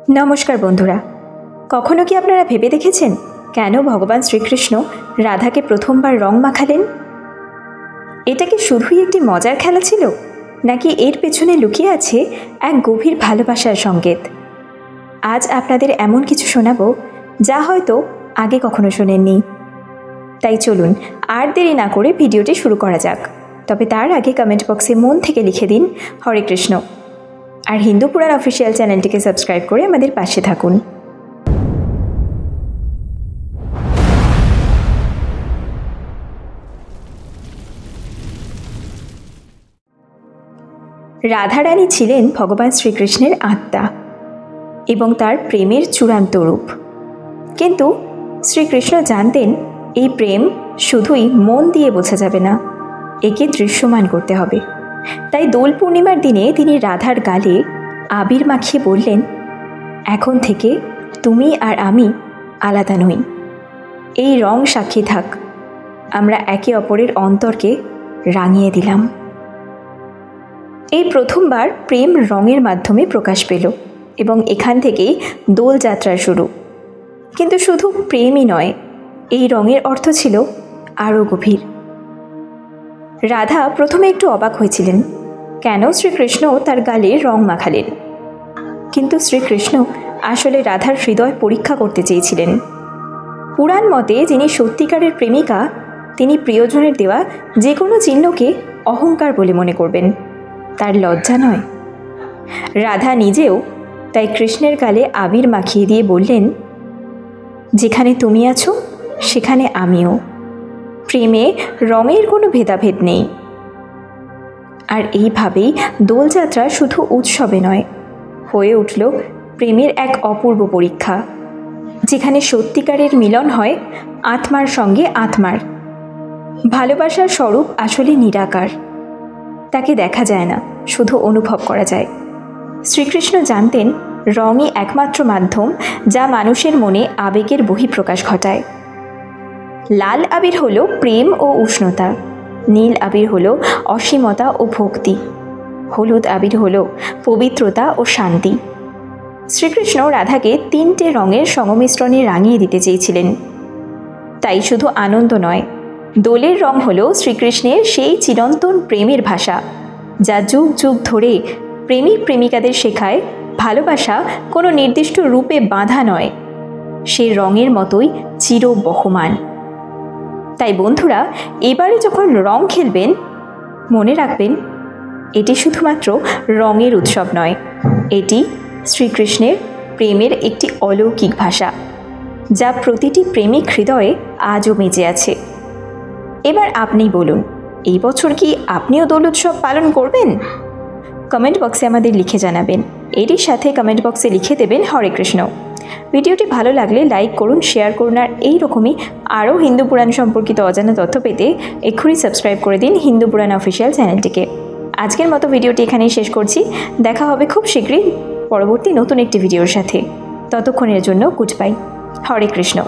নমস্কার বন্ধুরা, কখনো কি আপনারা ভেবে দেখেছেন কেন ভগবান শ্রীকৃষ্ণ রাধাকে প্রথমবার রং মাখালেন? এটা কি শুধুই একটি মজার খেলা ছিল, নাকি এর পেছনে লুকিয়ে আছে এক গভীর ভালোবাসার সংকেত? আজ আপনাদের এমন কিছু শোনাবো যা হয়তো আগে কখনো শোনেননি। তাই চলুন আর দেরি না করে ভিডিওটি শুরু করা যাক। তবে তার আগে কমেন্ট বক্সে মন থেকে লিখে দিন হরে কৃষ্ণ, আর হিন্দু পুরাণ অফিসিয়াল চ্যানেলটিকে সাবস্ক্রাইব করে আমাদের পাশে থাকুন। রাধারানী ছিলেন ভগবান শ্রীকৃষ্ণের আত্মা এবং তার প্রেমের চূড়ান্ত রূপ। কিন্তু শ্রীকৃষ্ণ জানতেন এই প্রেম শুধুই মন দিয়ে বোঝা যাবে না, একে দৃশ্যমান করতে হবে। তাই দোল পূর্ণিমার দিনে তিনি রাধার গালে আবির মাখিয়ে বললেন, এখন থেকে তুমি আর আমি আলাদা নই। এই রং সাক্ষী থাক, আমরা একে অপরের অন্তরকে রাঙিয়ে দিলাম। এই প্রথমবার প্রেম রঙের মাধ্যমে প্রকাশ পেল এবং এখান থেকেই দোল যাত্রার শুরু। কিন্তু শুধু প্রেমই নয়, এই রঙের অর্থ ছিল আরও গভীর। রাধা প্রথমে একটু অবাক হয়েছিলেন, কেন শ্রীকৃষ্ণ তার গালে রং মাখালেন। কিন্তু শ্রীকৃষ্ণ আসলে রাধার হৃদয় পরীক্ষা করতে চেয়েছিলেন। পুরাণ মতে যিনি সত্যিকারের প্রেমিকা, তিনি প্রিয়জনের দেওয়া যে কোনো চিহ্নকে অহংকার বলে মনে করবেন, তার লজ্জা নয়। রাধা নিজেও তাই কৃষ্ণের গালে আবির মাখিয়ে দিয়ে বললেন, যেখানে তুমি আছো সেখানে আমিও। প্রেমে রঙের কোনো ভেদাভেদ নেই। আর এইভাবেই দোলযাত্রা শুধু উৎসবে নয়, হয়ে উঠল প্রেমের এক অপূর্ব পরীক্ষা, যেখানে সত্যিকারের মিলন হয় আত্মার সঙ্গে আত্মার। ভালোবাসার স্বরূপ আসলে নিরাকার, তাকে দেখা যায় না, শুধু অনুভব করা যায়। শ্রীকৃষ্ণ জানতেন রঙই একমাত্র মাধ্যম যা মানুষের মনে আবেগের বহিঃপ্রকাশ ঘটায়। লাল আবির হলো প্রেম ও উষ্ণতা, নীল আবির হলো অসীমতা ও ভক্তি, হলুদ আবির হলো পবিত্রতা ও শান্তি। শ্রীকৃষ্ণ রাধাকে তিনটে রঙের সংমিশ্রণে রাঙিয়ে দিতে চেয়েছিলেন। তাই শুধু আনন্দ নয়, দোলের রং হলো শ্রীকৃষ্ণের সেই চিরন্তন প্রেমের ভাষা, যা যুগ যুগ ধরে প্রেমিক প্রেমিকাদের শেখায় ভালোবাসা কোনো নির্দিষ্ট রূপে বাঁধা নয়, সে রঙের মতোই চিরবহমান। তাই বন্ধুরা, এবারে যখন রং খেলবেন, মনে রাখবেন এটি শুধুমাত্র রঙের উৎসব নয়, এটি শ্রীকৃষ্ণের প্রেমের একটি অলৌকিক ভাষা, যা প্রতিটি প্রেমিক হৃদয়ে আজও বেঁচে আছে। এবার আপনি বলুন, এই বছর কি আপনিও দোল উৎসব পালন করবেন? কমেন্ট বক্সে আমাদের লিখে জানাবেন। এরই সাথে কমেন্ট বক্সে লিখে দেবেন হরে কৃষ্ণ। ভিডিওটি ভালো লাগলে লাইক করুন, শেয়ার করুন, আর এই রকমই আরও হিন্দু পুরাণ সম্পর্কিত অজানা তথ্য পেতে এক্ষুনি সাবস্ক্রাইব করে দিন হিন্দু পুরাণ অফিসিয়াল চ্যানেলটিকে। আজকের মতো ভিডিওটি এখানেই শেষ করছি। দেখা হবে খুব শীঘ্রই পরবর্তী নতুন একটি ভিডিওর সাথে। ততক্ষণের জন্য গুড বাই। হরে কৃষ্ণ।